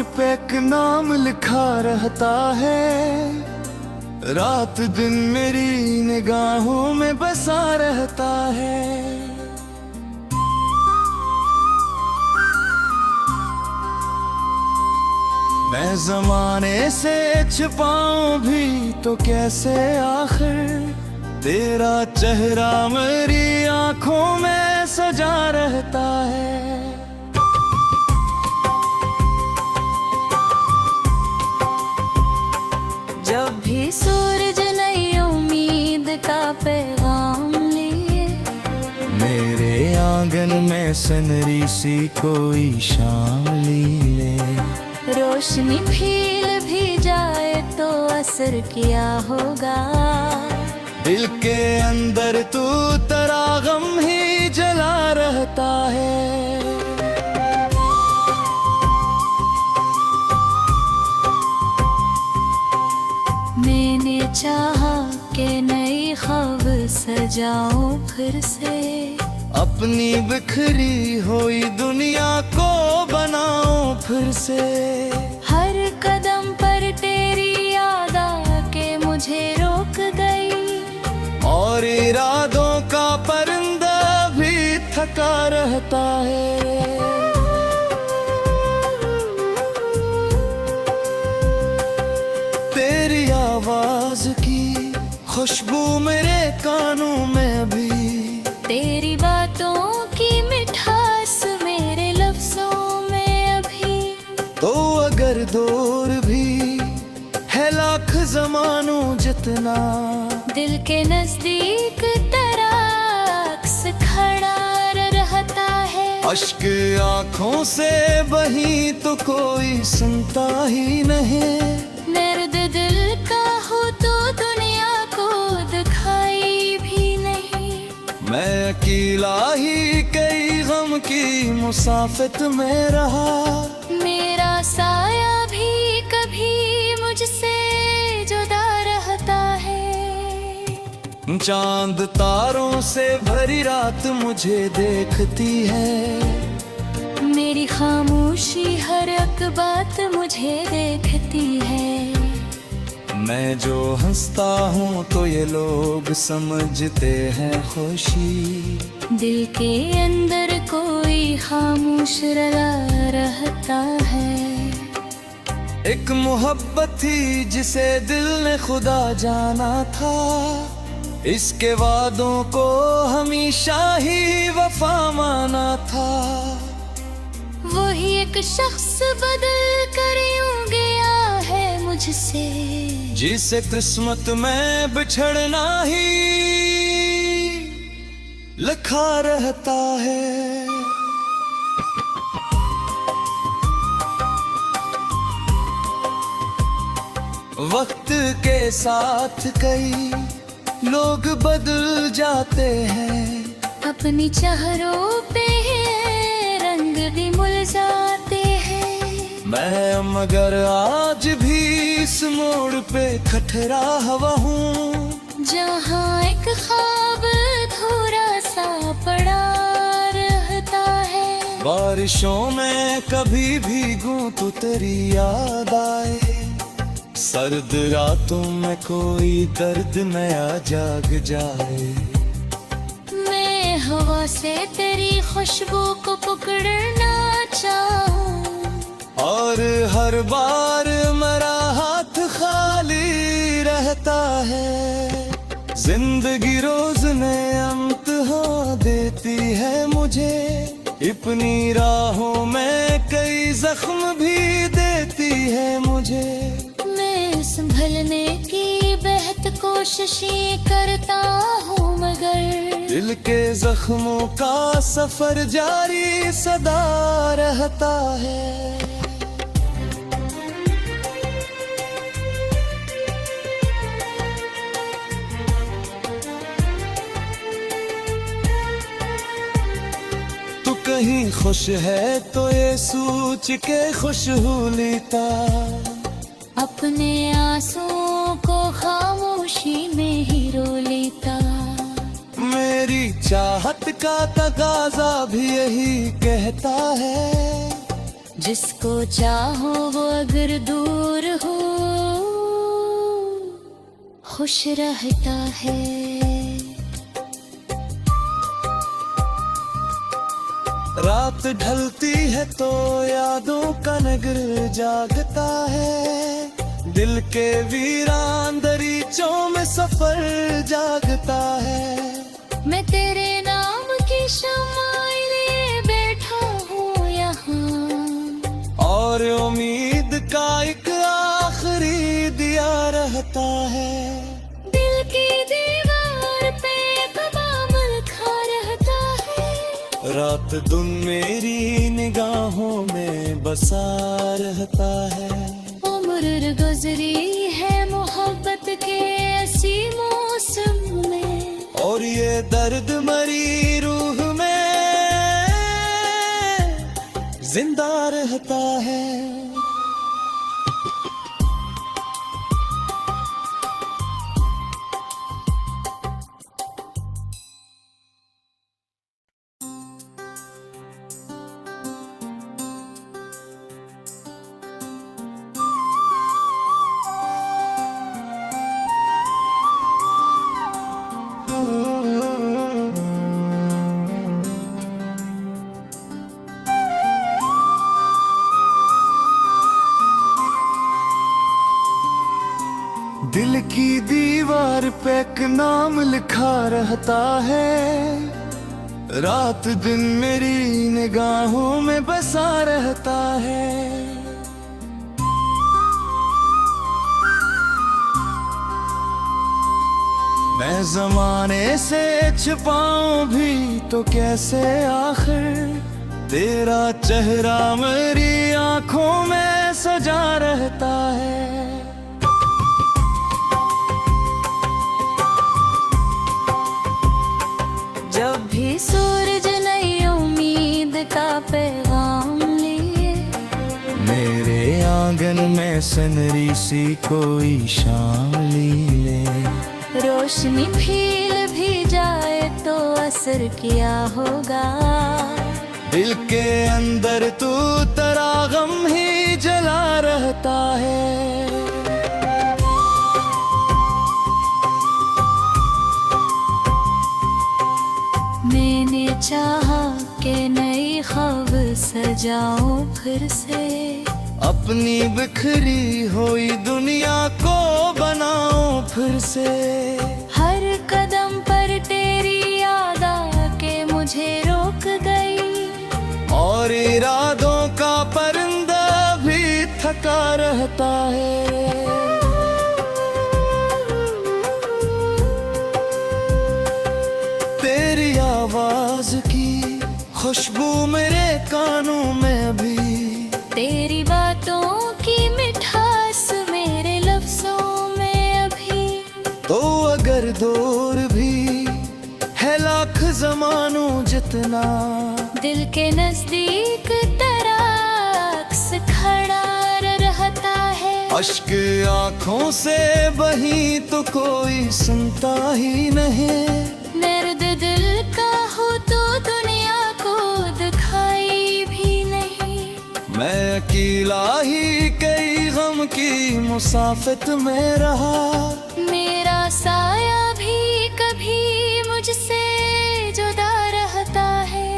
दीवार पे एक नाम लिखा रहता है, रात दिन मेरी निगाहों में बसा रहता है। मैं जमाने से छिपाऊं भी तो कैसे, आखिर तेरा चेहरा मेरी आंखों में सजा रहता है। जब भी सूरज नई उम्मीद का पैगाम लिए, मेरे आंगन में सनरी सी कोई शाम ले। रोशनी भील भी जाए तो असर किया होगा, दिल के अंदर तू तेरा गम ही जला रहता है। मैंने चाहा कि नई ख्वाब सजाऊं फिर से, अपनी बिखरी हुई दुनिया को बनाऊं फिर से। हर कदम पर तेरी याद आके मुझे रोक गई, और इरादों का परिंदा भी थका रहता है। तेरी आवाज की खुशबू मेरे कानों में भी, तेरी बातों की मिठास मेरे लफ्जों में अभी। तो अगर दूर भी है लाख ज़मानों जितना, दिल के नजदीक तेरा अक्स खड़ा रहता है। अश्क आँखों से बही तो कोई सुनता ही नहीं, दर्द दिल का हो तो दुनिया को दिखाई भी नहीं। मैं अकेला ही कई गम की मुसाफिर में रहा, मेरा साया भी कभी मुझसे जुदा रहता है। चांद तारों से भरी रात मुझे देखती है, मेरी खामोशी हर एक बात मुझे देखती है। मैं जो हंसता हूँ तो ये लोग समझते हैं खुशी, दिल के अंदर कोई खामोश रला रहता है। एक मोहब्बत थी जिसे दिल ने खुदा जाना था, इसके वादों को हमेशा ही वफा माना था। वही एक शख्स बदल कर यूं गया है मुझसे, जिसे किस्मत में बिछड़ना ही लिखा रहता है। वक्त के साथ कई लोग बदल जाते हैं, अपनी चेहरों पे रंग भी मुरझाते हैं। मैं मगर आज भी इस मोड़ पे खटरा हुआ हूँ, जहाँ एक ख्वाब अधूरा सा पड़ा रहता है। बारिशों में कभी भीगूं तो तेरी याद आए, सर्द रातों में कोई दर्द नया जाग जाए। मैं हवा से तेरी खुशबू को पकड़ना चाहूं, और हर बार मेरा हाथ खाली रहता है। जिंदगी रोज नए इम्तिहान देती है मुझे, अपनी राहों में कई जख्म भी देती है मुझे। मैं संभलने की बेहद कोशिशें करता हूँ, मगर दिल के जख्मों का सफर जारी सदा रहता है। तू कहीं खुश है तो ये सोच के खुश हो लेता, अपने आंसुओं को खामोशी में ही रो लेता। मेरी चाहत का तकाजा भी यही कहता है, जिसको चाहो वो अगर दूर हो खुश रहता है। रात ढलती है तो यादों का नगर जागता है। दिल के वीरान दरीचों में सफर जागता है। मैं तेरे नाम की शम्मा लिए बैठा हूँ यहाँ, और उम्मीद का एक आखिरी दिया रहता है। दिल की दीवार पे कबाम लिखा रहता है। रात दिन मेरी निगाहों में बसा रहता है। उम्र गुजरी है मोहब्बत के ऐसी मौसम में, और ये दर्द मरी रूह में जिंदा रहता है। दिल की दीवार पे एक नाम लिखा रहता है। रात दिन मेरी निगाहों में बसा रहता है। मैं जमाने से छुपाऊं भी तो कैसे, आखिर तेरा चेहरा मेरी आंखों में सजा रहता है। जब भी सूरज नई उम्मीद का पैगाम लिए, मेरे आंगन में सनरी सी कोई शाम ले। रोशनी फील भी जाए तो असर किया होगा। दिल के अंदर तू तेरा गम ही जला रहता है। मैंने चाहा कि नई ख्वाब सजाऊं फिर से, अपनी बिखरी हुई दुनिया को बनाऊं फिर से। हर कदम पर तेरी याद आके मुझे रोक गई, और इरादों का परिंदा भी थका रहता है। तेरी आवाज की खुशबू मेरे कानों में भी, तेरी बातों की मिठास मेरे लफ्जों में अभी। तो अगर दूर भी है लाख जमानों जितना, दिल के नजदीक तेरा अक्स खड़ा रहता है। अश्क आंखों से बही तो कोई सुनता ही नहीं। दर्द दिल का हो तो दुनिया को दिखाई भी नहीं। मैं अकेला ही कई गम की मुसाफिर में रहा। मेरा साया भी कभी मुझसे जुदा रहता है।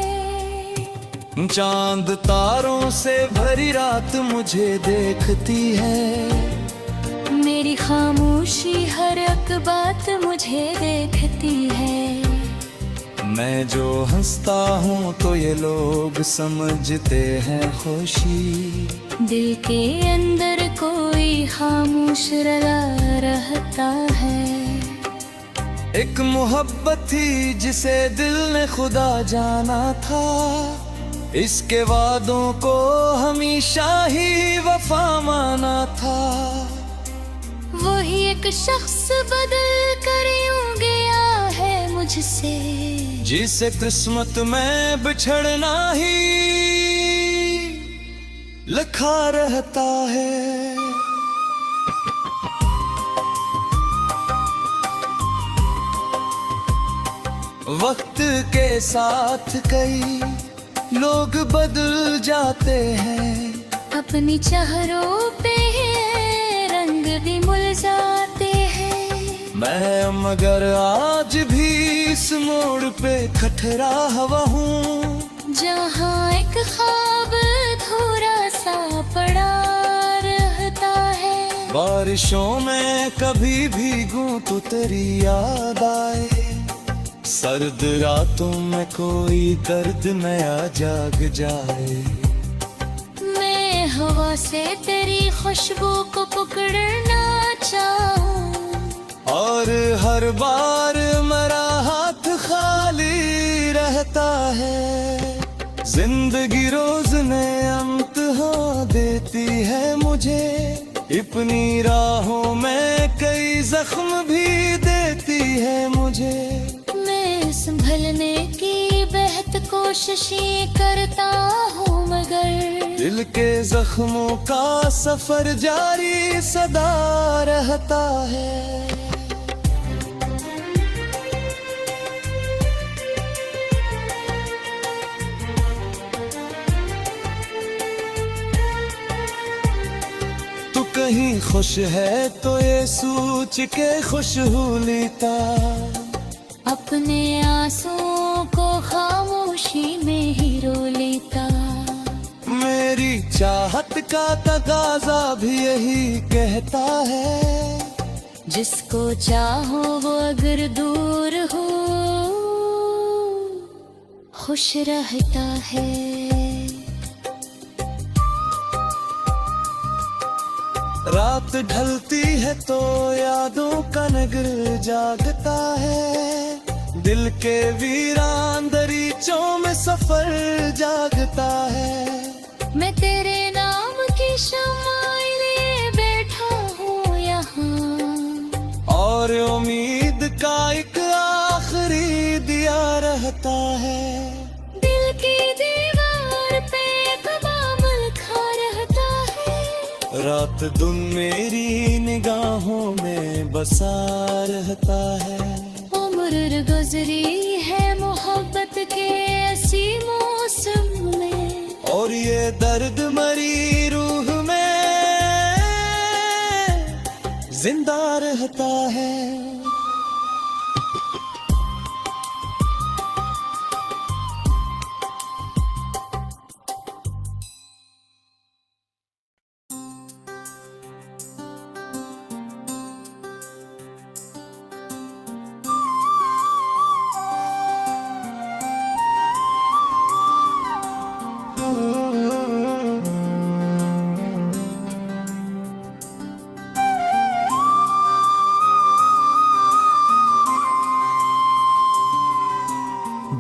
चांद तारों से भरी रात मुझे देखती है। मेरी खामोशी हर एक बात मुझे देखती है। मैं जो हंसता हूँ तो ये लोग समझते हैं खुशी। दिल के अंदर कोई खामोश रला रहता है। एक मोहब्बत थी जिसे दिल ने खुदा जाना था। इसके वादों को हमेशा ही वफा माना था। वही एक शख्स बदल कर यूं गया है मुझसे, जिसे किस्मत में बिछड़ना ही लिखा रहता है। वक्त के साथ कई लोग बदल जाते हैं। अपनी चेहरों पे रंग भी मुरझाते हैं। मैं मगर आज भी इस मोड़ पे खटरा हुआ हूँ, जहाँ एक ख्वाब अधूरा सा पड़ा रहता है। बारिशों में कभी भीगूं तो तेरी याद आए, सर्द रातों में कोई दर्द नया जाग जाए। मैं हवा से तेरी खुशबू को पकड़ना चाहूं, और हर बार मेरा हाथ खाली रहता है। जिंदगी रोज नए इम्तिहान देती है मुझे, अपनी राहों में कई जख्म भी देती है मुझे। मैं संभलने की बेहद कोशिशें करता हूँ, मगर दिल के जख्मों का सफर जारी सदा रहता है। तू कहीं खुश है तो ये सोच के खुश हो लेता, अपने आंसुओं को खामोशी में ही रो लेता। मेरी चाहत का तकाजा भी यही कहता है, जिसको चाहो वो अगर दूर हो खुश रहता है। रात ढलती है तो यादों का नगर जागता है, दिल के वीरान दरीचों में सफर जागता है। मैं तेरे नाम की शम्मा लिए बैठा हूँ यहाँ, और उम्मीद का एक आखिरी दिया रहता है। दिल की दीवार पे कबाब लिखा रहता है। रात दिन मेरी निगाहों में बसा रहता है। उम्र गुजरी है मोहब्बत के ऐसी मौसम में, और ये दर्द मरी रूह में जिंदा रहता है।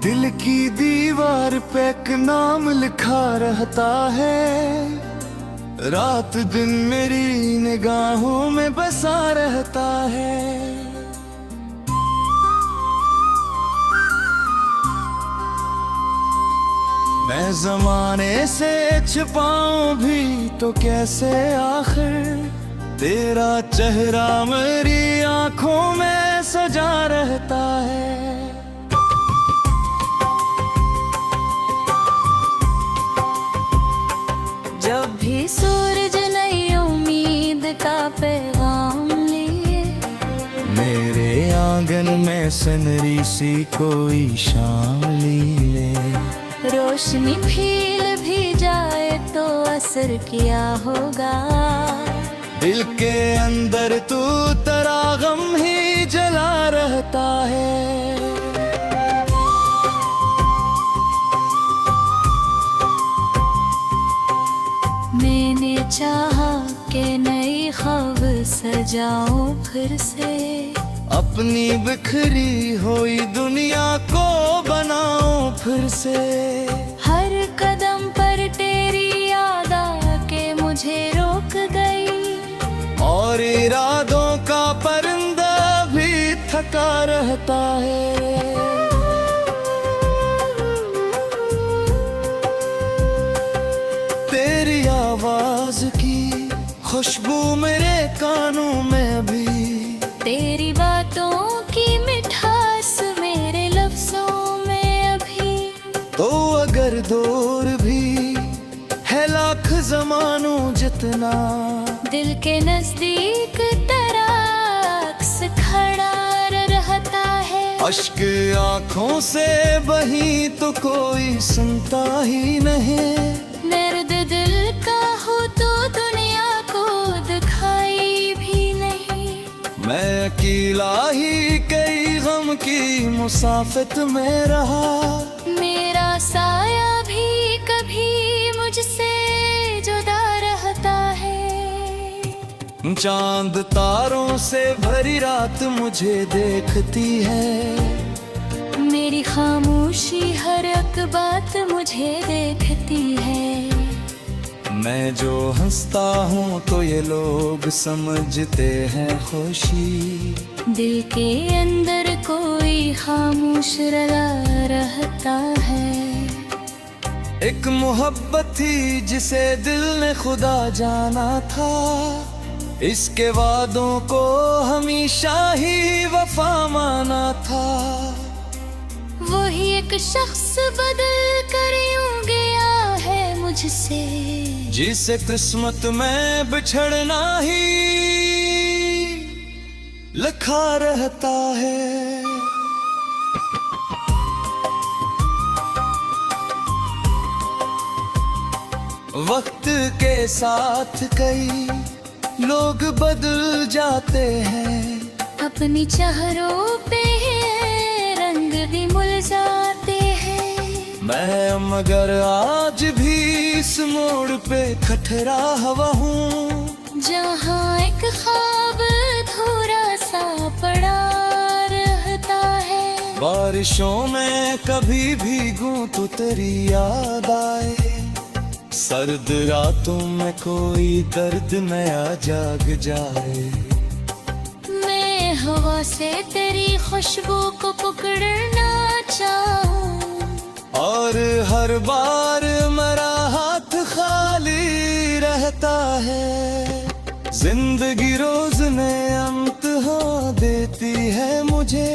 दिल की दीवार पे एक नाम लिखा रहता है, रात दिन मेरी निगाहों में बसा रहता है। मैं जमाने से छिपाऊं भी तो कैसे, आखिर तेरा चेहरा मेरी आंखों में सजा रहता है। जब भी सूरज नई उम्मीद का पैगाम लिए, मेरे आंगन में सनरी सी कोई शाम ले। रोशनी फील भी जाए तो असर किया होगा, दिल के अंदर तू तेरा गम ही जला रहता है। मैंने चाहा कि नई ख्वाब सजाऊं फिर से, अपनी बिखरी हुई दुनिया को बनाऊं फिर से। हर कदम पर तेरी याद आके मुझे रोक गई, और इरादों का परिंदा भी थका रहता है। तेरी आवाज की खुशबू मेरे कानों में भी, तेरी बातों की मिठास मेरे लफ्जों में अभी। तो अगर दूर भी है लाख जमानू जितना, दिल के नजदीक तराक्स खड़ा रहता है। अश्क आंखों से बही तो कोई सुनता ही नहीं। दर्द दिल का हो तो दुनिया को दिखाई भी नहीं। मैं अकेला ही कई गम की मुसाफिर में रहा, मेरा साया भी कभी मुझसे जुदा रहता है। चांद तारों से भरी रात मुझे देखती है, मेरी खामोशी हर एक बात मुझे देखती है। मैं जो हंसता हूँ तो ये लोग समझते हैं खुशी, दिल के अंदर कोई खामोश लगा रहता है। एक मोहब्बत थी जिसे दिल ने खुदा जाना था, इसके वादों को हमेशा ही वफा माना था। वही एक शख्स बदल कर यूं गया है मुझसे, जिसे किस्मत में बिछड़ना ही लिखा रहता है। वक्त के साथ कई लोग बदल जाते हैं, अपनी चेहरों पे रंग भी मुल जाते हैं। मैं मगर आज भी इस मोड़ पे खटरा हुआ हूँ, जहाँ एक ख्वाब अधूरा सा पड़ा रहता है। बारिशों में कभी भीगूं तो तेरी याद आए, सर्द रातों में कोई दर्द नया जाग जाए। मैं हवा से तेरी खुशबू को पकड़ना चाहूं, और हर बार मेरा हाथ खाली रहता है। जिंदगी रोज नया इम्तिहान देती है मुझे,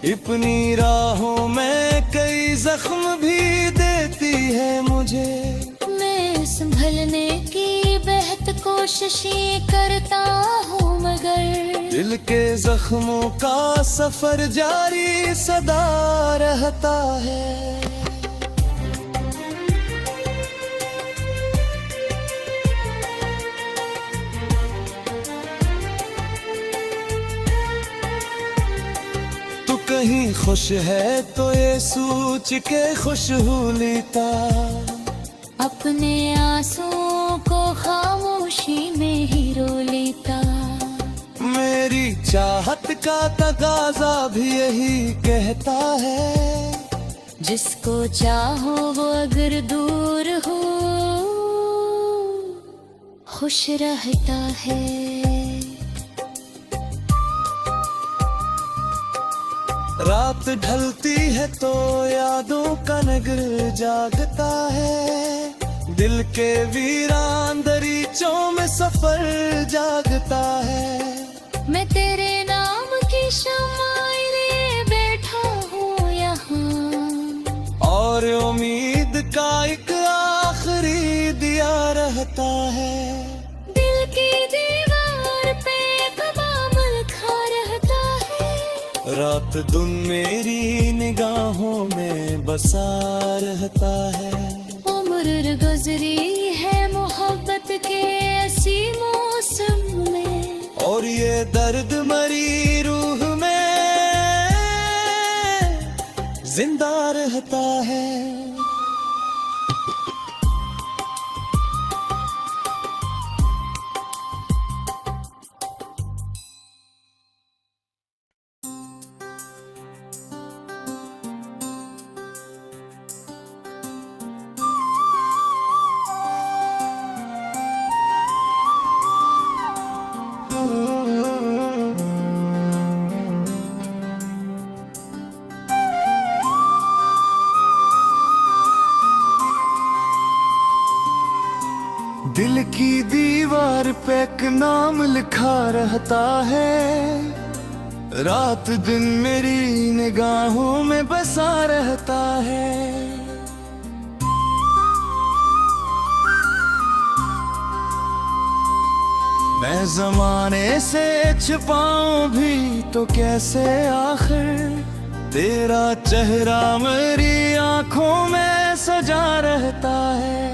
अपनी राहों में कई जख्म भी देती है मुझे। संभलने की बेहद कोशिशें करता हूँ, मगर दिल के जख्मों का सफर जारी सदा रहता है। तू कहीं खुश है तो ये सोच के खुश हो लेता, अपने आंसुओं को खामोशी में ही रो लेता। मेरी चाहत का तकाजा भी यही कहता है, जिसको चाहो वो अगर दूर हो खुश रहता है। रात ढलती है तो यादों का नगर जागता है, दिल के वीरान दरीचों में सफर जागता है। मैं तेरे नाम की शम्माए लिए बैठा हूँ यहाँ, और उम्मीद का एक आखिरी दिया रहता है। दिल की दीवार पे कबाब लिखा रहता है, रात दिन मेरी निगाहों में बसा रहता है। उम्र गुजरी है मोहब्बत के ऐसी मौसम में, और ये दर्द मरी रूह में जिंदा रहता है। दिल की दीवार पे एक नाम लिखा रहता है, रात दिन मेरी निगाहों में बसा रहता है। मैं जमाने से छिपाऊं भी तो कैसे, आखिर तेरा चेहरा मेरी आंखों में सजा रहता है।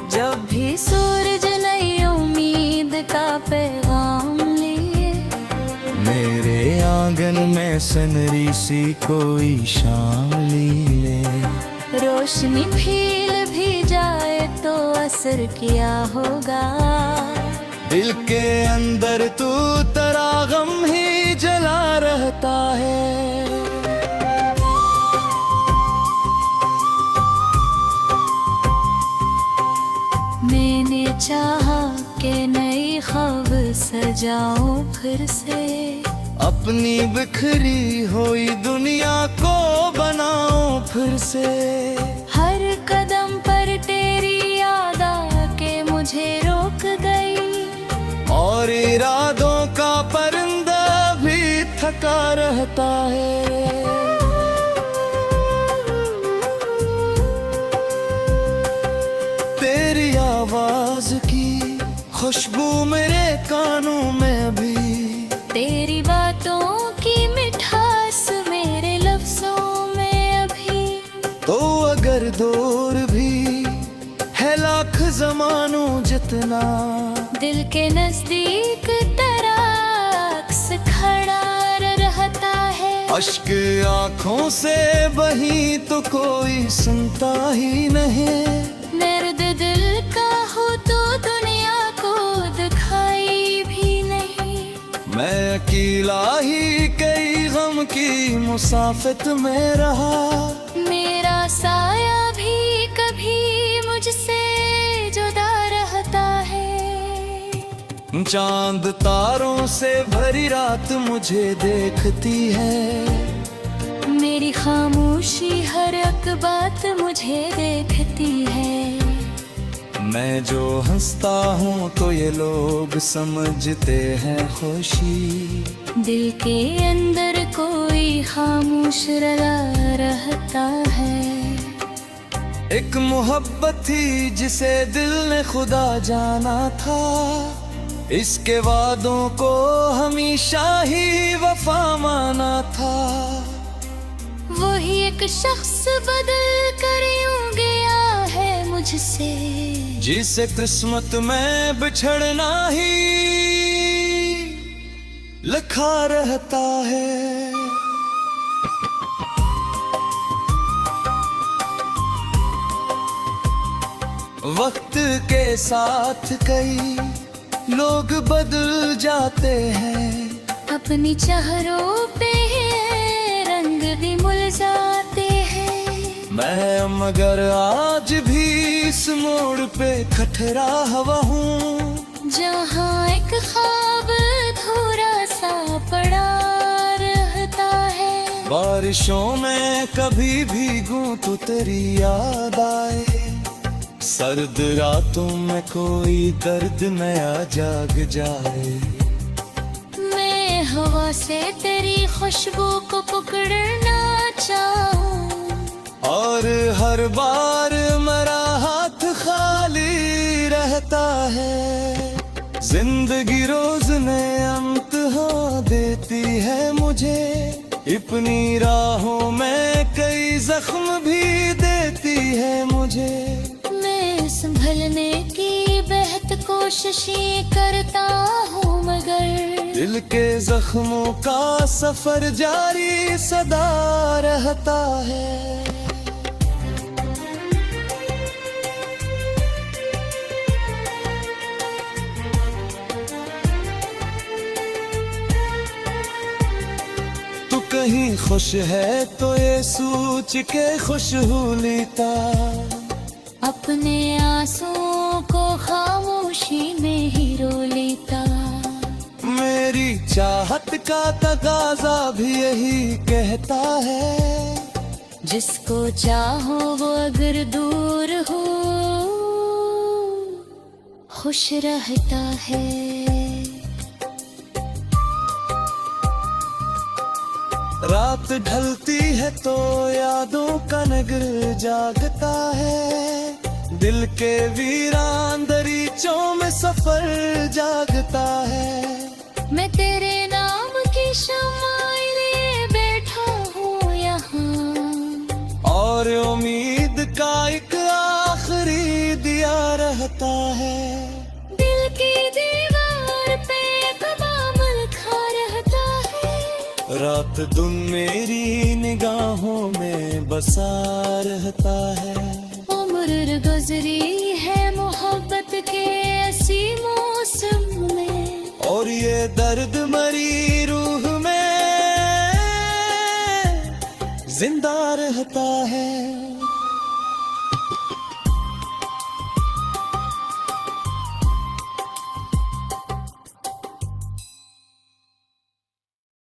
जब भी सूरज नई उम्मीद का पैगाम लिए, मेरे आंगन में सनरी सी कोई शाम ले। रोशनी फील भी जाए तो असर किया होगा। दिल के अंदर तू तेरा गम ही जला रहता है। मैंने चाहा कि नई ख्वाब सजाऊं फिर से, अपनी बिखरी हुई दुनिया को बनाऊं फिर से। हर कदम पर तेरी याद आके मुझे रोक गई, और इरादों का परिंदा भी थका रहता है। तेरी आवाज की खुशबू मेरे कानों में भी, तेरी बातों की मिठास मेरे लफ्जों में अभी। तो अगर दूर भी है लाख जमानों जितना, दिल के नजदीक तेरा अक्स खड़ा रहता है। अश्क आंखों से बही तो कोई सुनता ही नहीं। दर्द दिल का हो तो दुनिया को दिखाई भी नहीं। मैं अकेला ही कई गम की मुसाफिर में रहा। मेरा साया भी कभी मुझसे जुदा रहता है। चांद तारों से भरी रात मुझे देखती है। मेरी खामोशी हर एक बात मुझे देखती है। मैं जो हंसता हूँ तो ये लोग समझते हैं खुशी। दिल के अंदर कोई खामोश रला रहता है। एक मोहब्बत थी जिसे दिल ने खुदा जाना था। इसके वादों को हमेशा ही वफा माना था। वही एक शख्स बदल कर यूं गया है मुझसे, जिसे किस्मत में बिछड़ना ही लिखा रहता है। वक्त के साथ कई लोग बदल जाते हैं। अपनी चेहरों पे रंग भी मुरझाते हैं। मैं मगर आज भी इस मोड़ पे खटरा हुआ हूँ, जहाँ एक ख्वाब अधूरा सा पड़ा रहता है। बारिशों में कभी भीगूं तो तेरी याद आए। सर्द रातों में कोई दर्द नया जाग जाए। मैं हवा से तेरी खुशबू को पकड़ना चाहूं, और हर बार मेरा हाथ खाली रहता है। जिंदगी रोज नया इम्तिहान देती है मुझे। अपनी राहों में कई जख्म भी देती है मुझे। मैं संभलने की बेहद कोशिशें करता हूँ, मगर दिल के जख्मों का सफर जारी सदा रहता है। तू कहीं खुश है तो ये सोच के खुश हो लेता। अपने आंसुओं को खामोशी में ही रो लेता। मेरी चाहत का तकाजा भी यही कहता है। जिसको चाहो वो अगर दूर हो खुश रहता है। रात ढलती है तो यादों का नगर जागता है, दिल के वीरान दरीचों में सफर जागता है। मैं तेरे नाम की शम्माई लिए बैठा हूँ यहाँ, और उम्मीद का एक आखिरी दिया रहता है। दिल की दीवार पे कबाम लिखा रहता है, रात दिन मेरी निगाहों में बसा रहता है। उम्र गुजरी है मोहब्बत के ऐसी मौसम में, और ये दर्द मरी रूह में जिंदा रहता है।